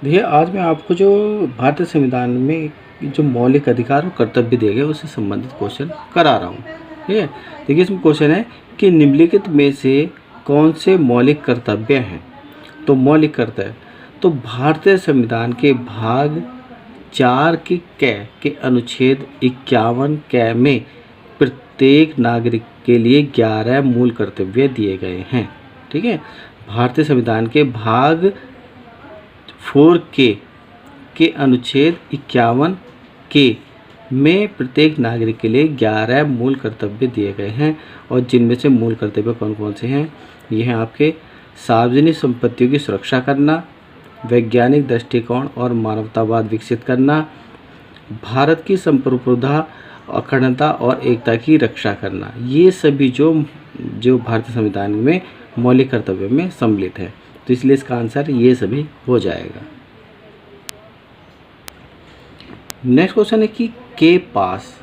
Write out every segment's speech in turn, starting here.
देखिए, आज मैं आपको जो भारतीय संविधान में जो मौलिक अधिकार और कर्तव्य दिए गए उससे संबंधित क्वेश्चन करा रहा हूँ। ठीक है। देखिए, इसमें क्वेश्चन है कि निम्नलिखित में से कौन से मौलिक कर्तव्य हैं। तो मौलिक कर्तव्य तो भारतीय संविधान के भाग 4 के अनुच्छेद 51 कै में प्रत्येक नागरिक के लिए 11 मूल कर्तव्य दिए गए हैं। ठीक है। भारतीय संविधान के भाग 4 के अनुच्छेद 51 के में प्रत्येक नागरिक के लिए 11 मूल कर्तव्य दिए गए हैं, और जिनमें से मूल कर्तव्य कौन कौन से हैं। ये हैं आपके सार्वजनिक संपत्तियों की सुरक्षा करना, वैज्ञानिक दृष्टिकोण और मानवतावाद विकसित करना, भारत की संप्रभुता, अखंडता और एकता की रक्षा करना। ये सभी जो भारतीय संविधान में मौलिक कर्तव्य में सम्मिलित है, तो इसलिए इसका आंसर ये सभी हो जाएगा। नेक्स्ट क्वेश्चन है कि के पास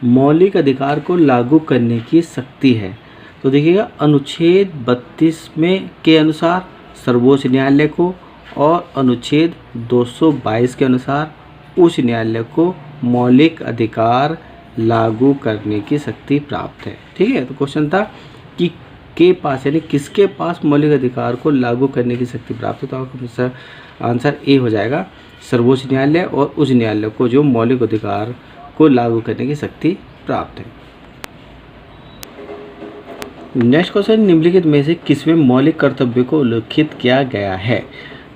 मौलिक अधिकार को लागू करने की शक्ति है। तो देखिएगा, अनुच्छेद 32 में के अनुसार सर्वोच्च न्यायालय को, और अनुच्छेद 222 के अनुसार उच्च न्यायालय को मौलिक अधिकार लागू करने की शक्ति प्राप्त है। ठीक है। तो क्वेश्चन था कि के पास यानी किसके पास मौलिक अधिकार को लागू करने की शक्ति प्राप्त है। तो आपका आंसर ए हो जाएगा, सर्वोच्च न्यायालय और उच्च न्यायालय को जो मौलिक अधिकार को लागू करने की शक्ति प्राप्त है। नेक्स्ट क्वेश्चन, निम्नलिखित में से किसमें मौलिक कर्तव्य को उल्लिखित किया गया है।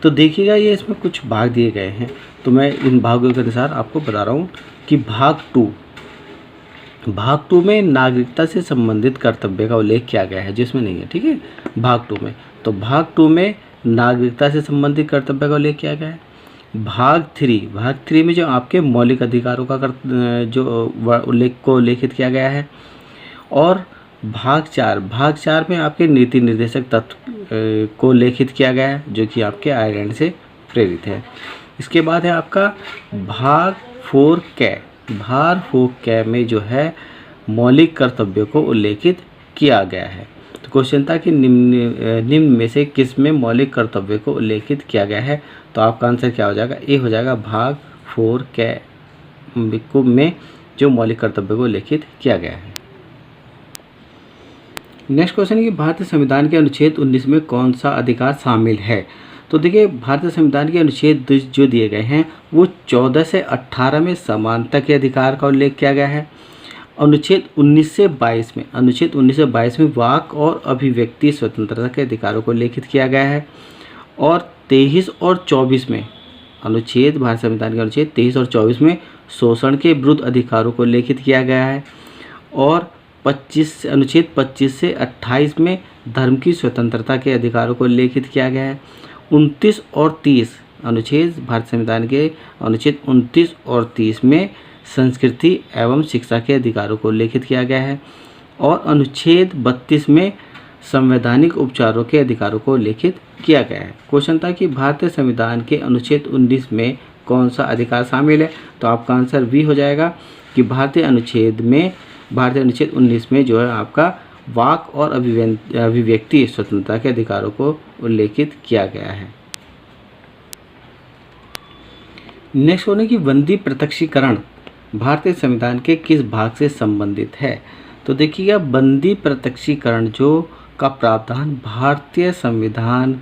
तो देखिएगा, ये इसमें कुछ भाग दिए गए हैं, तो मैं इन भागों के अनुसार आपको बता रहा हूँ कि भाग 2 में नागरिकता से संबंधित कर्तव्य का उल्लेख किया गया है, जिसमें नहीं है। ठीक है। भाग 2 में, तो भाग 2 में नागरिकता से संबंधित कर्तव्य का उल्लेख किया गया है। भाग 3 में जो आपके मौलिक अधिकारों का उल्लेखित किया गया है। और भाग 4 में आपके नीति निर्देशक तत्व को उल्लेखित किया गया है, जो कि आपके आयरलैंड से प्रेरित है। इसके बाद है आपका भाग 4 कै में जो है मौलिक कर्तव्यों को उल्लेखित किया गया है। तो क्वेश्चन था कि निम्न में से किस में मौलिक कर्तव्य को उल्लेखित किया गया है। तो आपका आंसर क्या हो जाएगा, ए हो जाएगा, भाग 4 कै में जो मौलिक कर्तव्य को उल्लेखित किया गया है। नेक्स्ट क्वेश्चन है कि भारतीय संविधान के अनुच्छेद 19 में कौन सा अधिकार शामिल है। तो देखिए, भारतीय संविधान के अनुच्छेद जो दिए गए हैं वो 14 से 18 में समानता के अधिकार का उल्लेख किया गया है। अनुच्छेद 19 से 22 में वाक और अभिव्यक्ति स्वतंत्रता के अधिकारों को उल्लेखित किया गया है। और 23 और 24 में भारत संविधान के अनुच्छेद 23 और 24 में शोषण के विरुद्ध अधिकारों को उल्लेखित किया गया है। और अनुच्छेद 25 से 28 में धर्म की स्वतंत्रता के अधिकारों को उल्लेखित किया गया है। 29 और 30 भारत संविधान के अनुच्छेद 29 और 30 में संस्कृति एवं शिक्षा के अधिकारों को उल्लेखित किया गया है। और अनुच्छेद 32 में संवैधानिक उपचारों के अधिकारों को उल्लेखित किया गया है। क्वेश्चन था कि भारतीय संविधान के अनुच्छेद 19 में कौन सा अधिकार शामिल है। तो आपका आंसर बी हो जाएगा कि भारतीय अनुच्छेद 19 में जो है आपका वाक और अभिव्यक्ति स्वतंत्रता के अधिकारों को उल्लेखित किया गया है। नेक्स्ट होने की बंदी प्रत्यक्षीकरण भारतीय संविधान के किस भाग से संबंधित है। तो देखिएगा, बंदी प्रत्यक्षीकरण जो का प्रावधान भारतीय संविधान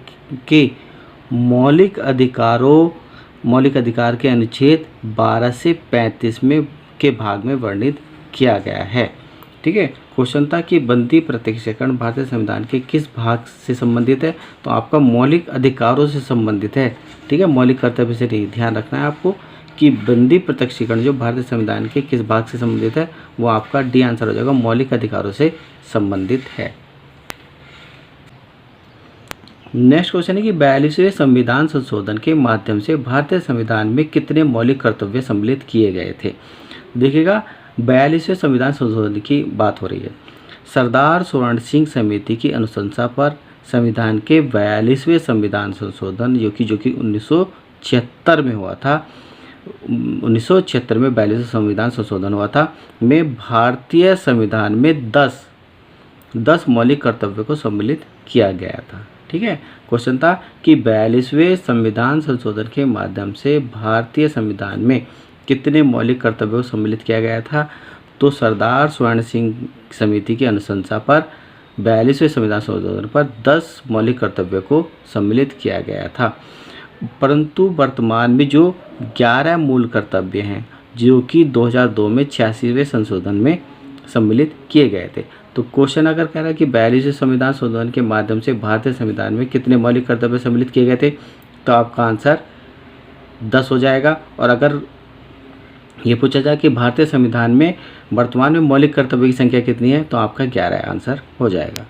के मौलिक अधिकार के अनुच्छेद 12 से 35 में के भाग में वर्णित किया गया है। ठीक है। क्वेश्चन था कि बंदी प्रत्यक्षीकरण भारतीय संविधान के किस भाग से संबंधित है। तो आपका मौलिक अधिकारों से संबंधित है। ठीक है। मौलिक कर्तव्य से नहीं, ध्यान रखना है आपको कि बंदी प्रत्यक्षीकरण जो भारतीय संविधान के किस भाग से संबंधित है, वो आपका डी आंसर हो जाएगा, मौलिक अधिकारों से संबंधित है। नेक्स्ट क्वेश्चन है कि 42वें संविधान संशोधन के माध्यम से भारतीय संविधान में कितने मौलिक कर्तव्य सम्मिलित किए गए थे। देखिएगा, 42वें संविधान संशोधन की बात हो रही है। सरदार स्वर्ण सिंह समिति की अनुशंसा पर संविधान के 42वें संविधान संशोधन जो कि 1976 में हुआ था, 1976 में 42वें संविधान संशोधन हुआ था, में भारतीय संविधान में 10 मौलिक कर्तव्यों को सम्मिलित किया गया था। ठीक है। क्वेश्चन था कि 42वें संविधान संशोधन के माध्यम से भारतीय संविधान में कितने मौलिक कर्तव्यों को सम्मिलित किया गया था। तो सरदार स्वर्ण सिंह समिति की अनुशंसा पर 42वें संविधान संशोधन पर 10 मौलिक कर्तव्यों को सम्मिलित किया गया था, परंतु वर्तमान में जो 11 मूल कर्तव्य हैं जो कि 2002 में 86वें संशोधन में सम्मिलित किए गए थे। तो क्वेश्चन अगर कह रहा है कि 42वें संविधान संशोधन के माध्यम से भारतीय संविधान में कितने मौलिक कर्तव्य सम्मिलित किए गए थे, तो आपका आंसर 10 हो जाएगा। और अगर ये पूछा जाए कि भारतीय संविधान में वर्तमान में मौलिक कर्तव्य की संख्या कितनी है, तो आपका 11 आंसर हो जाएगा।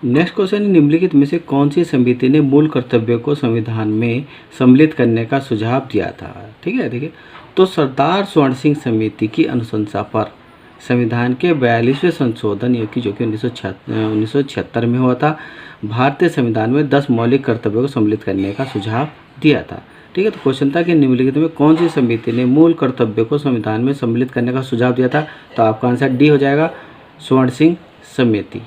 नेक्स्ट क्वेश्चन, निम्नलिखित में से कौन सी समिति ने मूल कर्तव्यों को संविधान में सम्मिलित करने का सुझाव दिया था। ठीक है, देखिए, तो सरदार स्वर्ण सिंह समिति की अनुशंसा पर संविधान के 42वें संशोधन जो कि 1976 में हुआ था, भारतीय संविधान में 10 मौलिक कर्तव्यों को सम्मिलित करने का सुझाव दिया था। ठीक है, तो क्वेश्चन था कि निम्नलिखित में कौन सी समिति ने मूल कर्तव्यों को संविधान में सम्मिलित करने का सुझाव दिया था, तो आपका आंसर डी हो जाएगा, स्वर्ण सिंह समिति।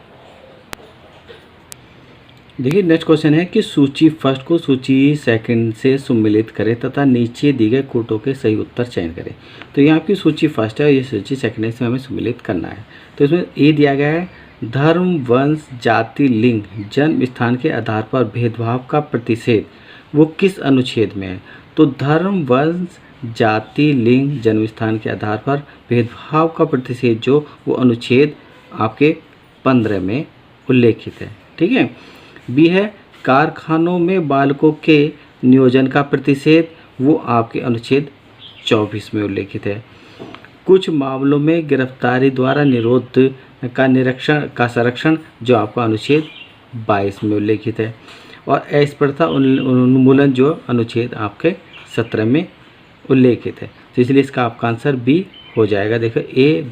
देखिए, नेक्स्ट क्वेश्चन है कि सूची फर्स्ट को सूची सेकंड से सम्मिलित करें तथा नीचे दिए गए कोटों के सही उत्तर चयन करें। तो यहाँ आपकी सूची फर्स्ट है और ये सूची सेकंड से हमें सम्मिलित करना है। तो इसमें ए दिया गया है, धर्म, वंश, जाति, लिंग, जन्म स्थान के आधार पर भेदभाव का प्रतिषेध वो किस अनुच्छेद में है। तो धर्म, वंश, जाति, लिंग, जन्म स्थान के आधार पर भेदभाव का प्रतिषेध जो वो अनुच्छेद आपके 15 में उल्लेखित है। ठीक है। बी है, कारखानों में बालकों के नियोजन का प्रतिषेध वो आपके अनुच्छेद 24 में उल्लेखित है। कुछ मामलों में गिरफ्तारी द्वारा निरोध का संरक्षण जो आपका अनुच्छेद 22 में उल्लेखित है। और अस्पृश्यता उन्मूलन जो अनुच्छेद आपके 17 में उल्लेखित है। तो इसलिए इसका आपका आंसर बी हो जाएगा। देखो, ए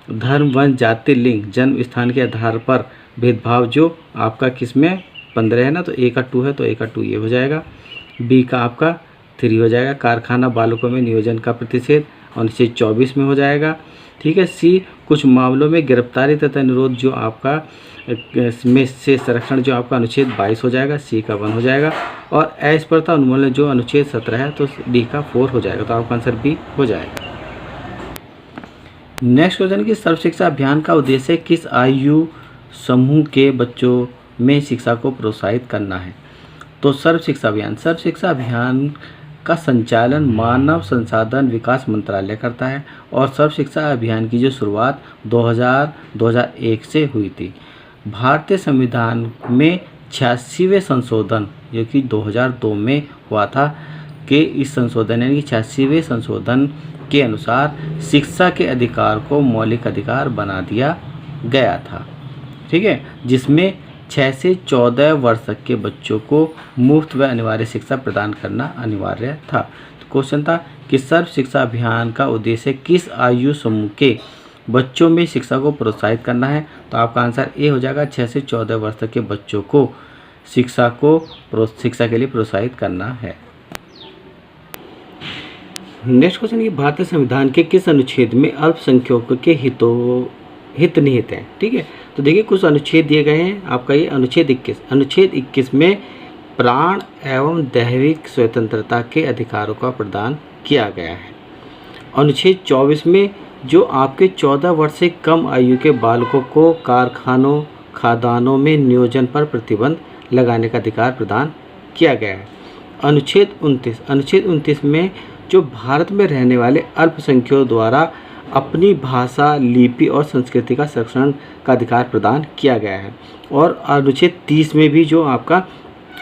धर्म, वंश, जाति, लिंग, जन्म स्थान के आधार पर भेदभाव जो आपका किस में 15 है ना, तो ए का 2 है, तो ए का 2 ये हो जाएगा। बी का आपका 3 हो जाएगा, कारखाना बालकों में नियोजन का प्रतिषेध अनुच्छेद 24 में हो जाएगा। ठीक है। सी, कुछ मामलों में गिरफ्तारी तथा निरोध जो आपका में से संरक्षण जो आपका अनुच्छेद 22 हो जाएगा, सी का 1 हो जाएगा। और अस्पृश्यता उन्मूलन जो अनुच्छेद 17 है, तो डी का 4 हो जाएगा। तो आपका आंसर बी हो जाएगा। नेक्स्ट क्वेश्चन की सर्व शिक्षा अभियान का उद्देश्य किस आयु समूह के बच्चों में शिक्षा को प्रोत्साहित करना है। तो सर्व शिक्षा अभियान का संचालन मानव संसाधन विकास मंत्रालय करता है और सर्व शिक्षा अभियान की जो शुरुआत 2001 से हुई थी। भारतीय संविधान में 86वें संशोधन जो कि 2002 में हुआ था कि इस संशोधन यानी कि 86वें संशोधन के अनुसार शिक्षा के अधिकार को मौलिक अधिकार बना दिया गया था। ठीक है, जिसमें 6 से 14 वर्ष तक के बच्चों को मुफ्त व अनिवार्य शिक्षा प्रदान करना अनिवार्य था। तो क्वेश्चन था कि सर्व शिक्षा अभियान का उद्देश्य किस आयु समूह के बच्चों में शिक्षा को प्रोत्साहित करना है। तो आपका आंसर ए हो जाएगा, 6 से 14 वर्ष तक के बच्चों को शिक्षा के लिए प्रोत्साहित करना है। नेक्स्ट क्वेश्चन, ये भारतीय संविधान के किस अनुच्छेद में अल्पसंख्यकों के हित निहित हैं। ठीक है, तो देखिए कुछ अनुच्छेद दिए गए हैं आपका। ये अनुच्छेद 21 में प्राण एवं दैहिक स्वतंत्रता के अधिकारों का प्रदान किया गया है। अनुच्छेद 24 में जो आपके 14 वर्ष से कम आयु के बालकों को कारखानों खदानों में नियोजन पर प्रतिबंध लगाने का अधिकार प्रदान किया गया है। अनुच्छेद 29 में जो भारत में रहने वाले अल्पसंख्यकों द्वारा अपनी भाषा, लिपि और संस्कृति का संरक्षण का अधिकार प्रदान किया गया है। और अनुच्छेद 30 में भी जो आपका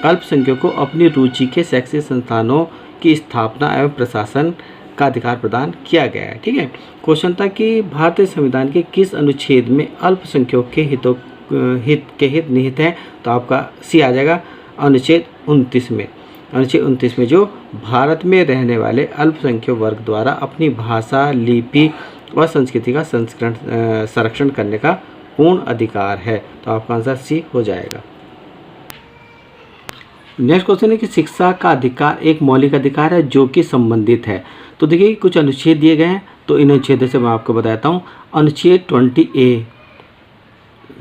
अल्पसंख्यकों को अपनी रुचि के शैक्षिक संस्थानों की स्थापना एवं प्रशासन का अधिकार प्रदान किया गया है। ठीक है, क्वेश्चन था कि भारतीय संविधान के किस अनुच्छेद में अल्पसंख्यकों के हित निहित हैं। तो आपका सी आ जाएगा, अनुच्छेद 29 में। अनुच्छेद 29 में जो भारत में रहने वाले अल्पसंख्यक वर्ग द्वारा अपनी भाषा, लिपि और संस्कृति का संरक्षण करने का पूर्ण अधिकार है। तो आपका आंसर सी हो जाएगा। नेक्स्ट क्वेश्चन है कि शिक्षा का अधिकार एक मौलिक अधिकार है जो कि संबंधित है। तो देखिए कुछ अनुच्छेद दिए गए हैं, तो इन अनुच्छेद से मैं आपको बताता हूँ। अनुच्छेद 20A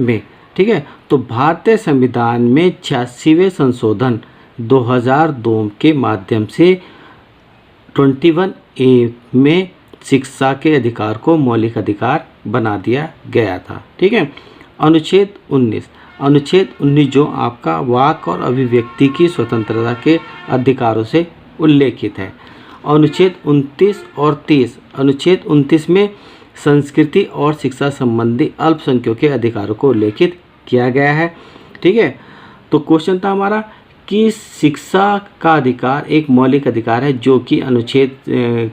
में, ठीक है, तो भारतीय संविधान में 86वें संशोधन 2002 के माध्यम से 21A में शिक्षा के अधिकार को मौलिक अधिकार बना दिया गया था। ठीक है। अनुच्छेद 19 जो आपका वाक और अभिव्यक्ति की स्वतंत्रता के अधिकारों से उल्लेखित है। अनुच्छेद 29 और 30। अनुच्छेद 29 में संस्कृति और शिक्षा संबंधी अल्पसंख्यकों के अधिकारों को उल्लेखित किया गया है। ठीक है। तो क्वेश्चन था हमारा कि शिक्षा का अधिकार एक मौलिक अधिकार है जो कि अनुच्छेद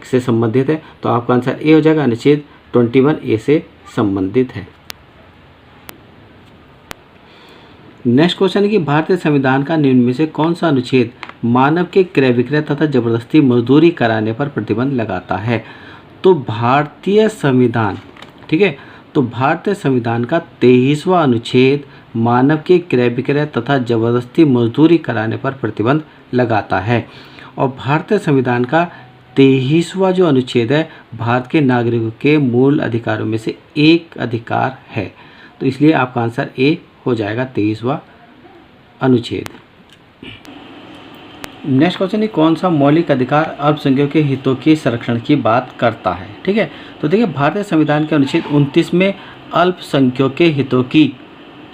से संबंधित है, तो आपका आंसर ए हो जाएगा, अनुच्छेद 21A से संबंधित है। नेक्स्ट क्वेश्चन है कि भारतीय संविधान का निम्न में से कौन सा अनुच्छेद मानव के क्रय विक्रय तथा जबरदस्ती मजदूरी कराने पर प्रतिबंध लगाता है? तो भारतीय संविधान, ठीक है, तो भारतीय संविधान का 23वां अनुच्छेद मानव के क्रय विक्रय तथा जबरदस्ती मजदूरी कराने पर प्रतिबंध लगाता है। और भारतीय संविधान का 23वां जो अनुच्छेद है भारत के नागरिकों के मूल अधिकारों में से एक अधिकार है, तो इसलिए आपका आंसर ए हो जाएगा 23वां अनुच्छेद। नेक्स्ट क्वेश्चन है कौन सा मौलिक अधिकार अल्पसंख्यकों के हितों के संरक्षण की बात करता है? ठीक है, तो देखिए भारतीय संविधान के अनुच्छेद 29 में अल्पसंख्यकों के हितों की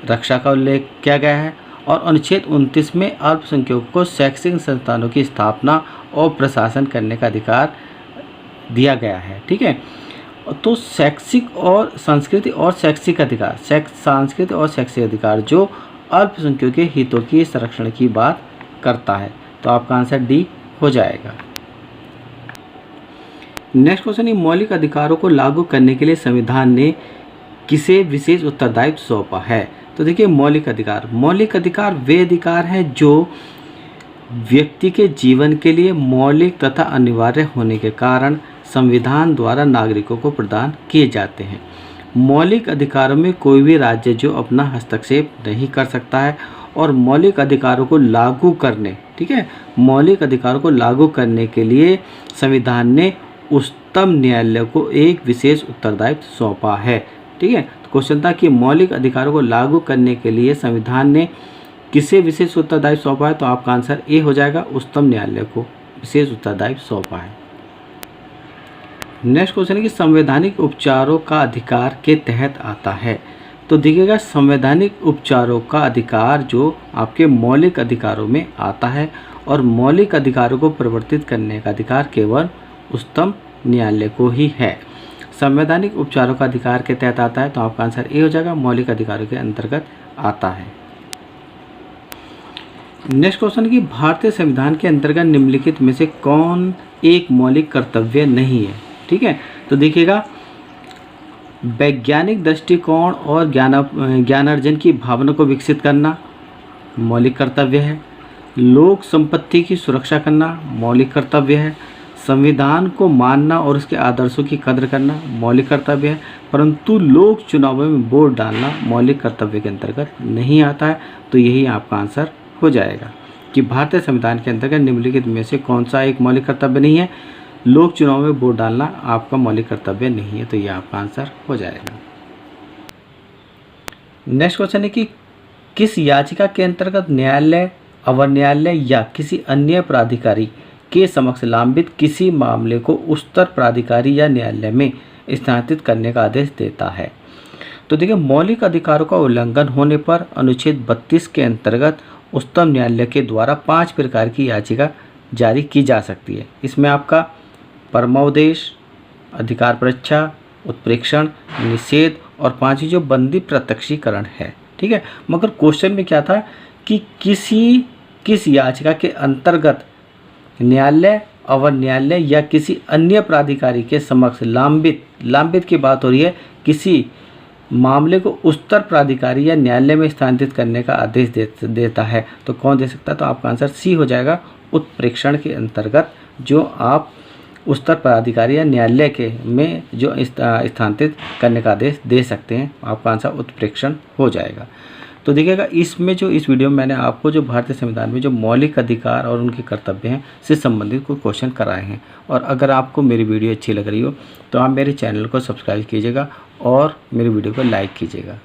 रक्षा का उल्लेख किया गया है और अनुच्छेद 29 में अल्पसंख्यकों को शैक्षिक संस्थानों की स्थापना और प्रशासन करने का अधिकार दिया गया है। ठीक है, तो शैक्षिक और संस्कृति और शैक्षिक अधिकार, सांस्कृतिक और शैक्षिक अधिकार जो अल्पसंख्यकों के हितों के संरक्षण की बात करता है, तो आपका आंसर डी हो जाएगा। नेक्स्ट क्वेश्चन है मौलिक अधिकारों को लागू करने के लिए संविधान ने किसे विशेष उत्तरदायित्व सौंपा है? तो देखिए मौलिक अधिकार वे अधिकार हैं जो व्यक्ति के जीवन के लिए मौलिक तथा अनिवार्य होने के कारण संविधान द्वारा नागरिकों को प्रदान किए जाते हैं। मौलिक अधिकारों में कोई भी राज्य जो अपना हस्तक्षेप नहीं कर सकता है और मौलिक अधिकारों को लागू करने, ठीक है, मौलिक अधिकारों को लागू करने के लिए संविधान ने उच्चतम न्यायालय को एक विशेष उत्तरदायित्व सौंपा है। ठीक है, तो क्वेश्चन था कि मौलिक अधिकारों को लागू करने के लिए संविधान ने किसे विशेष उत्तरदायित्व सौंपा है? तो आपका आंसर ए हो जाएगा, उच्चतम न्यायालय को विशेष उत्तरदायित्व सौंपा है। नेक्स्ट क्वेश्चन है कि संवैधानिक उपचारों का अधिकार के तहत आता है? तो देखिएगा संवैधानिक उपचारों का अधिकार जो आपके मौलिक अधिकारों में आता है और मौलिक अधिकारों को परिवर्तित करने का अधिकार केवल उच्चतम न्यायालय को ही है। संवैधानिक उपचारों का अधिकार के तहत आता है, तो आपका आंसर ए हो जाएगा, मौलिक अधिकारों के अंतर्गत आता है। नेक्स्ट क्वेश्चन कि भारतीय संविधान के अंतर्गत निम्नलिखित में से कौन एक मौलिक कर्तव्य नहीं है? ठीक है, तो देखिएगा वैज्ञानिक दृष्टिकोण और ज्ञानार्जन की भावना को विकसित करना मौलिक कर्तव्य है। लोक संपत्ति की सुरक्षा करना मौलिक कर्तव्य है। संविधान को मानना और उसके आदर्शों की कद्र करना मौलिक कर्तव्य है, परंतु लोक चुनावों में वोट डालना मौलिक कर्तव्य के अंतर्गत नहीं आता है, तो यही आपका आंसर हो जाएगा कि भारतीय संविधान के अंतर्गत निम्नलिखित में से कौन सा एक मौलिक कर्तव्य नहीं है? लोक चुनाव में वोट डालना आपका मौलिक कर्तव्य नहीं है, तो ये आपका आंसर हो जाएगा। नेक्स्ट क्वेश्चन है कि किस याचिका के अंतर्गत न्यायालय, अवर न्यायालय या किसी अन्य प्राधिकारी के समक्ष लंबित किसी मामले को उच्चतर प्राधिकारी या न्यायालय में स्थानांतरित करने का आदेश देता है? तो देखिए मौलिक अधिकारों का उल्लंघन होने पर अनुच्छेद 32 के अंतर्गत उच्चतम न्यायालय के द्वारा 5 प्रकार की याचिका जारी की जा सकती है। इसमें आपका परमादेश, अधिकार परीक्षा, उत्प्रेक्षण, निषेध और 5वीं जो बंदी प्रत्यक्षीकरण है। ठीक है, मगर क्वेश्चन में क्या था कि किस याचिका के अंतर्गत न्यायालय, अवर न्यायालय या किसी अन्य प्राधिकारी के समक्ष लंबित की बात हो रही है, किसी मामले को उच्चतर प्राधिकारी या न्यायालय में स्थानांतरित करने का आदेश देता है, तो कौन दे सकता है? तो आपका आंसर सी हो जाएगा, उत्प्रेक्षण के अंतर्गत जो आप उच्चतर प्राधिकारी या न्यायालय के में जो स्थानांतरित करने का आदेश दे सकते हैं, आपका आंसर उत्प्रेक्षण हो जाएगा। तो देखिएगा इसमें जो इस वीडियो में मैंने आपको जो भारतीय संविधान में जो मौलिक अधिकार और उनके कर्तव्य हैं से संबंधित कुछ क्वेश्चन कराए हैं, और अगर आपको मेरी वीडियो अच्छी लग रही हो तो आप मेरे चैनल को सब्सक्राइब कीजिएगा और मेरी वीडियो को लाइक कीजिएगा।